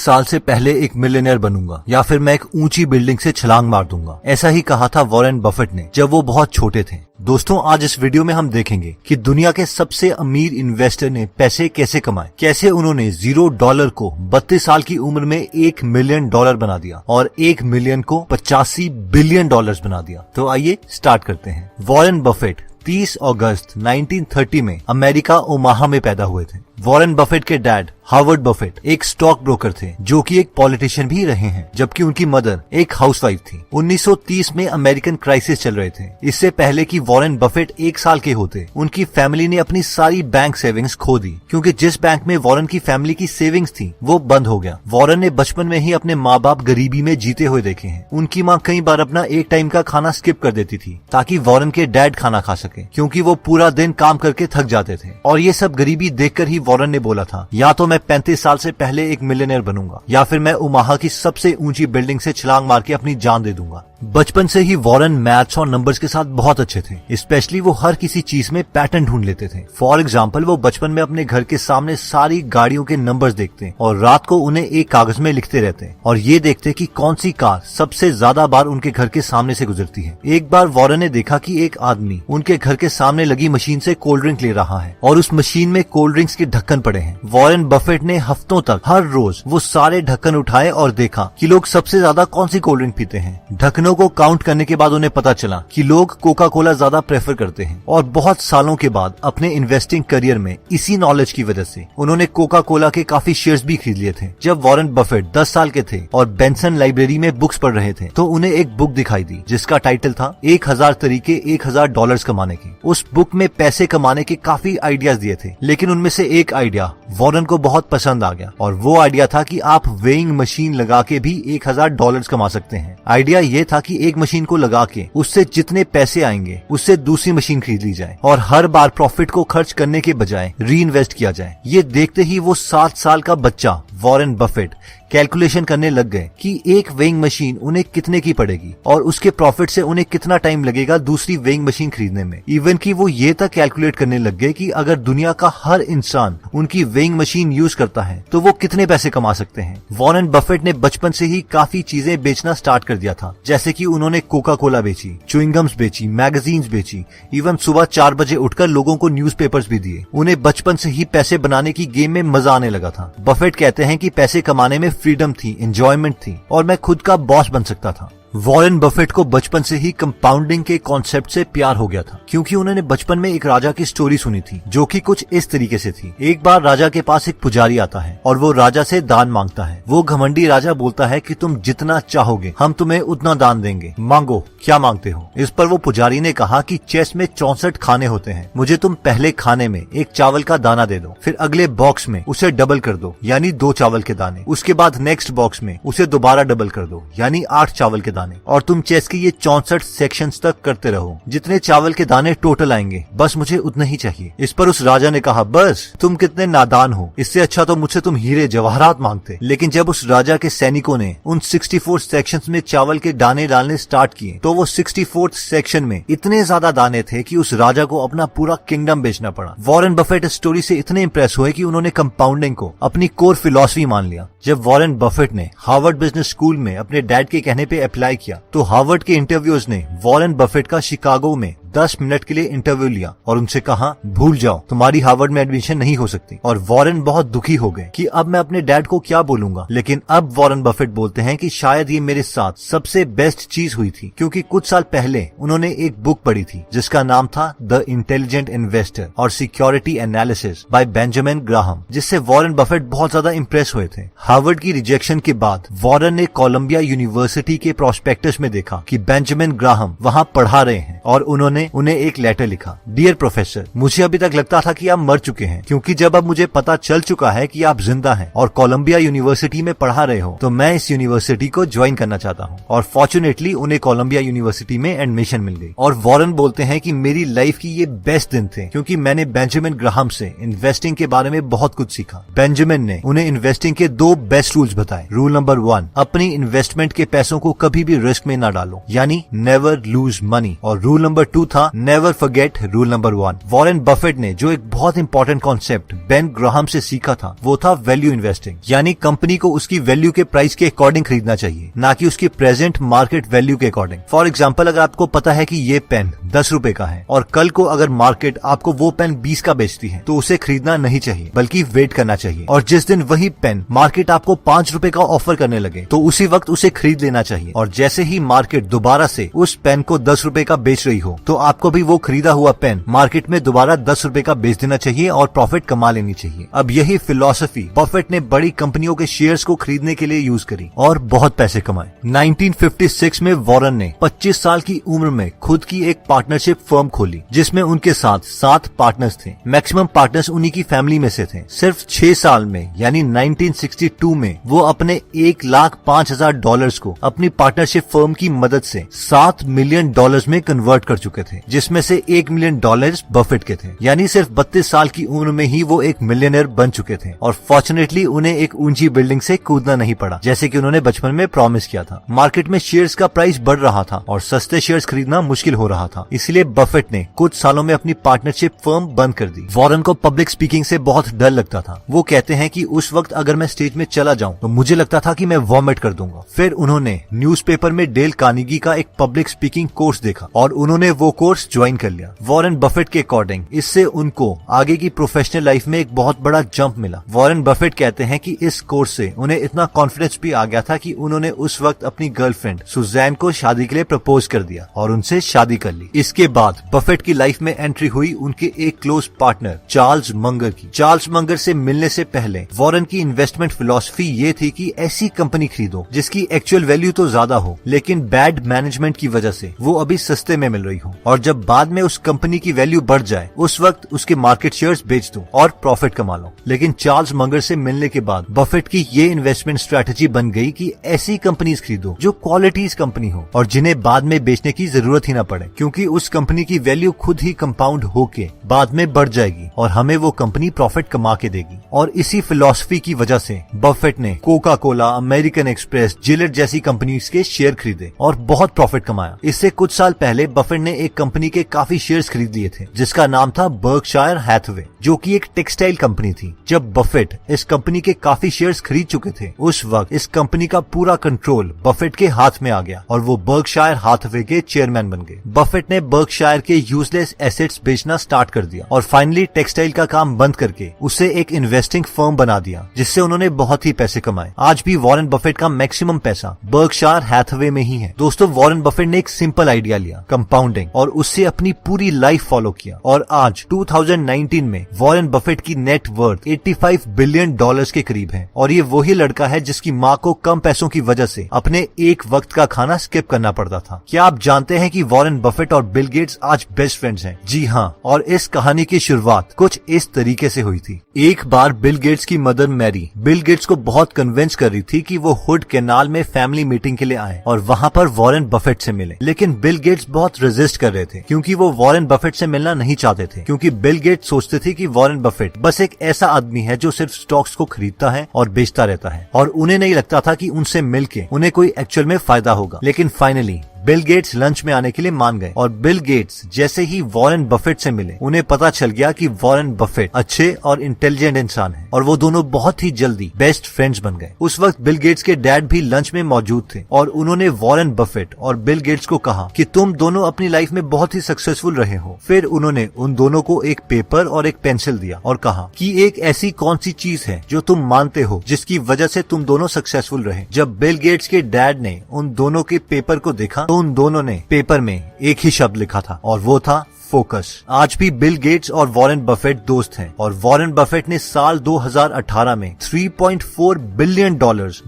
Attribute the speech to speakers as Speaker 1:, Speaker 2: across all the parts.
Speaker 1: साल से पहले एक मिलियनेयर बनूंगा या फिर मैं एक ऊंची बिल्डिंग से छलांग मार दूंगा। ऐसा ही कहा था वॉरेन बफेट ने जब वो बहुत छोटे थे। दोस्तों, आज इस वीडियो में हम देखेंगे कि दुनिया के सबसे अमीर इन्वेस्टर ने पैसे कैसे कमाए, कैसे उन्होंने $0 को 32 साल की उम्र में $1 मिलियन बना दिया और 1 मिलियन को $85 बिलियन बना दिया। तो आइए स्टार्ट करते हैं। वॉरेन बफेट 30 अगस्त 1930 में अमेरिका ओमाहा में पैदा हुए थे। वॉरेन बफेट के डैड हार्वर्ड बफेट एक स्टॉक ब्रोकर थे जो कि एक पॉलिटिशियन भी रहे हैं, जबकि उनकी मदर एक हाउसवाइफ थी। 1930 में अमेरिकन क्राइसिस चल रहे थे। इससे पहले कि वॉरेन बफेट 1 साल के होते, उनकी फैमिली ने अपनी सारी बैंक सेविंग्स खो दी, क्योंकि जिस बैंक में वॉरेन की फैमिली की सेविंग्स थी वो बंद हो गया। वॉरेन ने बचपन में ही अपने माँ बाप गरीबी में जीते हुए देखे हैं। उनकी माँ कई बार अपना एक टाइम का खाना स्किप कर देती थी ताकि वॉरेन के डैड खाना खा सके, क्योंकि वो पूरा दिन काम करके थक जाते थे। और ये सब गरीबी देखकर ही वॉरेन ने बोला था, या तो मैं 35 साल से पहले एक मिलियनेयर बनूंगा या फिर मैं ओमाहा की सबसे ऊंची बिल्डिंग से छलांग मार के अपनी जान दे दूंगा। बचपन से ही वॉरेन मैथ्स और नंबर्स के साथ बहुत अच्छे थे। स्पेशली वो हर किसी चीज में पैटर्न ढूंढ लेते थे। फॉर एग्जाम्पल, वो बचपन में अपने घर के सामने सारी गाड़ियों के नंबर्स देखते और रात को उन्हें एक कागज में लिखते रहते और ये देखते कि कौन सी कार सबसे ज्यादा बार उनके घर के सामने से गुजरती है। एक बार वॉरेन ने देखा कि एक आदमी उनके घर के सामने लगी मशीन से कोल्ड ड्रिंक ले रहा है और उस मशीन में कोल्ड ड्रिंक्स के ढक्कन पड़े हैं। वॉरेन बफेट ने हफ्तों तक हर रोज वो सारे ढक्कन उठाए और देखा कि लोग सबसे ज्यादा कौन सी कोल्ड ड्रिंक पीते हैं। ढक्कनों को काउंट करने के बाद उन्हें पता चला कि लोग कोका कोला ज्यादा प्रेफर करते हैं। और बहुत सालों के बाद अपने इन्वेस्टिंग करियर में इसी नॉलेज की वजह से उन्होंने कोका कोला के काफी शेयर्स भी खरीद लिए थे। जब वॉरेन बफेट 10 साल के थे और बेंसन लाइब्रेरी में बुक्स पढ़ रहे थे तो उन्हें एक बुक दिखाई दी जिसका टाइटल था 1000 तरीके $1000 कमाने के। उस बुक में पैसे कमाने के काफी आइडियाज दिए थे, लेकिन उनमें से एक आइडिया वॉरेन को बहुत पसंद आ गया और वो आइडिया था कि आप वेइंग मशीन लगा के भी $1000 कमा सकते हैं। आइडिया ये था कि एक मशीन को लगा के उससे जितने पैसे आएंगे उससे दूसरी मशीन खरीद ली जाए और हर बार प्रॉफिट को खर्च करने के बजाय री इन्वेस्ट किया जाए। ये देखते ही वो 7 साल का बच्चा वॉरेन बफेट कैलकुलेशन करने लग गए कि एक वेइंग मशीन उन्हें कितने की पड़ेगी और उसके प्रॉफिट से उन्हें कितना टाइम लगेगा दूसरी वेइंग मशीन खरीदने में। इवन कि वो ये तक कैलकुलेट करने लग गए कि अगर दुनिया का हर इंसान उनकी वेइंग मशीन यूज करता है तो वो कितने पैसे कमा सकते हैं। वॉरेन बफेट ने बचपन से ही काफी चीजें बेचना स्टार्ट कर दिया था, जैसे कि उन्होंने कोका कोला बेची, च्युइंगम्स बेची, मैगजीन्स बेची, इवन सुबह 4 बजे उठकर लोगों को न्यूज़पेपर्स भी दिए। उन्हें बचपन से ही पैसे बनाने की गेम में मजा आने लगा था। बफेट कहते हैं कि पैसे कमाने में फ्रीडम थी, एंजॉयमेंट थी और मैं खुद का बॉस बन सकता था। वॉरेन बफेट को बचपन से ही कंपाउंडिंग के कॉन्सेप्ट से प्यार हो गया था, क्योंकि उन्होंने बचपन में एक राजा की स्टोरी सुनी थी जो कि कुछ इस तरीके से थी। एक बार राजा के पास एक पुजारी आता है और वो राजा से दान मांगता है। वो घमंडी राजा बोलता है कि तुम जितना चाहोगे हम तुम्हें उतना दान देंगे, मांगो क्या मांगते हो। इस पर वो पुजारी ने कहा कि चेस में 64 खाने होते हैं, मुझे तुम पहले खाने में एक चावल का दाना दे दो, फिर अगले बॉक्स में उसे डबल कर दो यानी 2 चावल के दाने, उसके बाद नेक्स्ट बॉक्स में उसे दोबारा डबल कर दो यानी 8 चावल के दाने, और तुम चेस के ये 64 सेक्शंस तक करते रहो। जितने चावल के दाने टोटल आएंगे बस मुझे उतना ही चाहिए। इस पर उस राजा ने कहा, बस तुम कितने नादान हो, इससे अच्छा तो मुझसे तुम हीरे जवाहरात मांगते। लेकिन जब उस राजा के सैनिकों ने उन 64 सेक्शंस में चावल के दाने डालने स्टार्ट किए तो वो 64th सेक्शन में इतने ज्यादा दाने थे कि उस राजा को अपना पूरा किंगडम बेचना पड़ा। वॉरेन बफेट इस स्टोरी से इतने इंप्रेस हुए कि उन्होंने कंपाउंडिंग को अपनी कोर फिलॉसफी मान लिया। जब वॉरेन बफेट ने हार्वर्ड बिजनेस स्कूल में अपने डैड के कहने पे अप्लाई किया तो हार्वर्ड के इंटरव्यूअर्स ने वॉरेन बफेट का शिकागो में 10 मिनट के लिए इंटरव्यू लिया और उनसे कहा, भूल जाओ, तुम्हारी हार्वर्ड में एडमिशन नहीं हो सकती। और वॉरेन बहुत दुखी हो गए कि अब मैं अपने डैड को क्या बोलूंगा। लेकिन अब वॉरेन बफेट बोलते हैं कि शायद ये मेरे साथ सबसे बेस्ट चीज हुई थी, क्योंकि कुछ साल पहले उन्होंने एक बुक पढ़ी थी जिसका नाम था द इंटेलिजेंट इन्वेस्टर और security analysis bye Benjamin Graham, जिससे वॉरेन बफेट बहुत ज्यादा इंप्रेस हुए थे। हार्वर्ड की रिजेक्शन के बाद वॉरेन ने कोलंबिया यूनिवर्सिटी के प्रोस्पेक्टस में देखा कि बेंजामिन ग्राहम वहाँ पढ़ा रहे हैं और उन्होंने उन्हें एक लेटर लिखा, डियर प्रोफेसर, मुझे अभी तक लगता था कि आप मर चुके हैं, क्योंकि जब अब मुझे पता चल चुका है कि आप जिंदा हैं और कोलंबिया यूनिवर्सिटी में पढ़ा रहे हो तो मैं इस यूनिवर्सिटी को ज्वाइन करना चाहता हूँ। और फॉर्चुनेटली उन्हें कोलंबिया यूनिवर्सिटी में एडमिशन मिल गई। और वॉरेन बोलते हैं कि मेरी लाइफ की ये बेस्ट दिन थे, क्योंकि मैंने बेंजामिन ग्राहम से इन्वेस्टिंग के बारे में बहुत कुछ सीखा। बेंजामिन ने उन्हें इन्वेस्टिंग के 2 बेस्ट रूल्स बताए। रूल नंबर 1, अपनी इन्वेस्टमेंट के पैसों को कभी भी रिस्क में न डालो, यानी नेवर लूज मनी। और रूल नंबर 2 था never forget rule number 1। Warren Buffett ने जो एक बहुत इंपॉर्टेंट कॉन्सेप्ट बेन ग्राहम से सीखा था वो था वैल्यू इन्वेस्टिंग, यानी कंपनी को उसकी वैल्यू के प्राइस के अकॉर्डिंग खरीदना चाहिए, ना कि उसकी प्रेजेंट मार्केट वैल्यू के अकॉर्डिंग। फॉर एग्जाम्पल, अगर आपको पता है कि ये पेन 10 रुपए का है और कल को अगर मार्केट आपको वो पेन 20 का बेचती है तो उसे खरीदना नहीं चाहिए बल्कि वेट करना चाहिए, और जिस दिन वही पेन मार्केट आपको 5 रुपए का ऑफर करने लगे तो उसी वक्त उसे खरीद लेना चाहिए। और जैसे ही मार्केट दोबारा से उस पेन को 10 रुपए का बेच रही हो तो आपको भी वो खरीदा हुआ पेन मार्केट में दोबारा 10 रुपए का बेच देना चाहिए और प्रॉफिट कमा लेनी चाहिए। अब यही फिलॉसफी बफेट ने बड़ी कंपनियों के शेयर्स को खरीदने के लिए यूज करी और बहुत पैसे कमाए। 1956 में वॉरेन ने 25 साल की उम्र में खुद की एक पार्टनरशिप फर्म खोली जिसमें उनके साथ 7 पार्टनर्स थे। मैक्सिमम पार्टनर्स उन्हीं की फैमिली में से थे। सिर्फ 6 साल में यानी 1962 में वो अपने $1,05,000 को अपनी पार्टनरशिप फर्म की मदद से $7 मिलियन में कन्वर्ट कर चुके थे, जिसमें से $1 मिलियन बफेट के थे। यानी सिर्फ 32 साल की उम्र में ही वो एक मिलियनर बन चुके थे। और फॉर्चुनेटली उन्हें एक ऊंची बिल्डिंग से कूदना नहीं पड़ा जैसे कि उन्होंने बचपन में प्रॉमिस किया था। मार्केट में शेयर्स का प्राइस बढ़ रहा था और सस्ते शेयर्स खरीदना मुश्किल हो रहा था, इसलिए बफेट ने कुछ सालों में अपनी पार्टनरशिप फर्म बंद कर दी। वॉरेन को पब्लिक स्पीकिंग से बहुत डर लगता था। वो कहते हैं कि उस वक्त अगर मैं स्टेज में चला जाऊं तो मुझे लगता था कि मैं वॉमिट कर दूंगा। फिर उन्होंने न्यूज़पेपर में डेल कार्नेगी का एक पब्लिक स्पीकिंग कोर्स देखा और उन्होंने वो कोर्स ज्वाइन कर लिया। वॉरेन बफेट के अकॉर्डिंग इससे उनको आगे की प्रोफेशनल लाइफ में एक बहुत बड़ा जंप मिला। वॉरेन बफेट कहते हैं कि इस कोर्स से उन्हें इतना कॉन्फिडेंस भी आ गया था कि उन्होंने उस वक्त अपनी गर्लफ्रेंड सुजैन को शादी के लिए प्रपोज कर दिया और उनसे शादी कर ली। इसके बाद बफेट की लाइफ में एंट्री हुई उनके एक क्लोज पार्टनर चार्ल्स मंगर की। चार्ल्स मंगर से मिलने से पहले वॉरेन की इन्वेस्टमेंट फिलॉसफी ये थी कि ऐसी कंपनी खरीदो जिसकी एक्चुअल वैल्यू तो ज्यादा हो लेकिन बैड मैनेजमेंट की वजह से वो अभी सस्ते में मिल रही हो, और जब बाद में उस कंपनी की वैल्यू बढ़ जाए उस वक्त उसके मार्केट शेयर्स बेच दो और प्रॉफिट कमा लो। लेकिन चार्ल्स मंगर से मिलने के बाद बफेट की ये इन्वेस्टमेंट स्ट्रेटेजी बन गई कि ऐसी कंपनीज खरीदो जो क्वालिटीज कंपनी हो और जिन्हें बाद में बेचने की जरूरत ही ना पड़े, क्योंकि उस कंपनी की वैल्यू खुद ही कंपाउंड होके बाद में बढ़ जाएगी और हमें वो कंपनी प्रॉफिट कमा के देगी। और इसी फिलॉसफी की वजह से बफेट ने Coca Cola, American express, Gillette जैसी कंपनीज के शेयर खरीदे और बहुत प्रॉफिट कमाया। इससे कुछ साल पहले बफेट ने एक कंपनी के काफी शेयर्स खरीद लिए थे जिसका नाम था बर्कशायर हैथवे, जो कि एक टेक्सटाइल कंपनी थी। जब बफेट इस कंपनी के काफी शेयर्स खरीद चुके थे उस वक्त इस कंपनी का पूरा कंट्रोल बफेट के हाथ में आ गया और वो बर्कशायर हैथवे के चेयरमैन बन गए। बफेट ने बर्कशायर के यूजलेस एसेट्स बेचना स्टार्ट कर दिया और फाइनली टेक्सटाइल का काम बंद करके उसे एक इन्वेस्टिंग फर्म बना दिया जिससे उन्होंने बहुत ही पैसे कमाए। आज भी वॉरेन बफेट का मैक्सिमम पैसा बर्कशायर हैथवे में ही है। दोस्तों, वॉरेन बफेट ने एक सिंपल आइडिया लिया, कंपाउंडिंग, और उससे अपनी पूरी लाइफ फॉलो किया और आज 2019 में वॉरेन बफेट की नेट वर्थ $85 बिलियन के करीब है। और ये वही लड़का है जिसकी माँ को कम पैसों की वजह से अपने एक वक्त का खाना स्किप करना पड़ता था। क्या आप जानते हैं कि वॉरेन बफेट और बिल गेट्स आज बेस्ट फ्रेंड्स हैं? जी हाँ, और इस कहानी की शुरुआत कुछ इस तरीके से हुई थी। एक बार बिल गेट्स की मदर मैरी बिल गेट्स को बहुत कन्विंस कर रही थी कि वो हुड कैनाल में फैमिली मीटिंग के लिए आए और वहाँ पर वॉरेन बफेट से मिले। लेकिन बिल गेट्स बहुत रेजिस्ट कर रहे थे क्योंकि वो वॉरेन बफेट से मिलना नहीं चाहते थे, क्योंकि बिल गेट्स सोचते थे कि वॉरेन बफेट बस एक ऐसा आदमी है जो सिर्फ स्टॉक्स को खरीदता है और बेचता रहता है, और उन्हें नहीं लगता था कि उनसे मिलके उन्हें कोई एक्चुअल में फायदा होगा। लेकिन फाइनली बिल गेट्स लंच में आने के लिए मान गए और बिल गेट्स जैसे ही वॉरेन बफेट से मिले उन्हें पता चल गया कि वॉरेन बफेट अच्छे और इंटेलिजेंट इंसान हैं और वो दोनों बहुत ही जल्दी बेस्ट फ्रेंड्स बन गए। उस वक्त बिल गेट्स के डैड भी लंच में मौजूद थे और उन्होंने वॉरेन बफेट और बिल गेट्स को कहा कि तुम दोनों अपनी लाइफ में बहुत ही सक्सेसफुल रहे हो। फिर उन्होंने उन दोनों को एक पेपर और एक पेंसिल दिया और कहा कि एक ऐसी कौन सी चीज है जो तुम मानते हो जिसकी वजह से तुम दोनों सक्सेसफुल रहे। जब बिल गेट्स के डैड ने उन दोनों के पेपर को देखा तो उन दोनों ने पेपर में एक ही शब्द लिखा था और वो था फोकस। आज भी बिल गेट्स और वॉरेन बफेट दोस्त हैं और वॉरेन बफेट ने साल 2018 में $3.4 बिलियन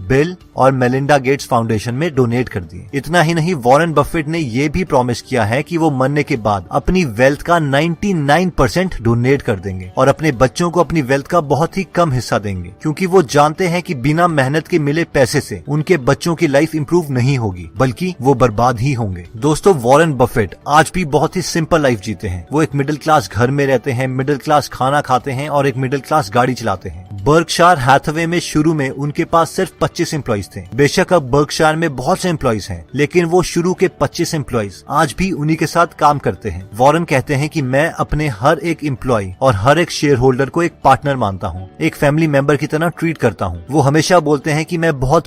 Speaker 1: बिल और मेलिंडा गेट्स फाउंडेशन में डोनेट कर दिए। इतना ही नहीं, वॉरेन बफेट ने ये भी प्रॉमिस किया है कि वो मरने के बाद अपनी वेल्थ का 99% डोनेट कर देंगे और अपने बच्चों को अपनी वेल्थ का बहुत ही कम हिस्सा देंगे, क्योंकि वो जानते हैं कि बिना मेहनत के मिले पैसे से उनके बच्चों की लाइफ इंप्रूव नहीं होगी बल्कि वो बर्बाद ही होंगे। दोस्तों, वॉरेन बफेट आज भी बहुत ही सिंपल लाइफ जीते हैं। वो एक मिडिल क्लास घर में रहते हैं, मिडिल क्लास खाना खाते हैं और एक मिडिल क्लास गाड़ी चलाते हैं। बर्कशायर हैथवे में शुरू में उनके पास सिर्फ 25 एम्प्लॉइज थे। बेशक अब बर्कशायर में बहुत से एम्प्लॉइज हैं, लेकिन वो शुरू के 25 एम्प्लॉइज आज भी उन्हीं के साथ काम करते हैं। वॉरेन कहते हैं कि मैं अपने हर एक एम्प्लॉय और हर एक शेयर होल्डर को एक पार्टनर मानता हूँ, एक फैमिली मेंबर की तरह ट्रीट करता हूँ। वो हमेशा बोलते हैं कि मैं बहुत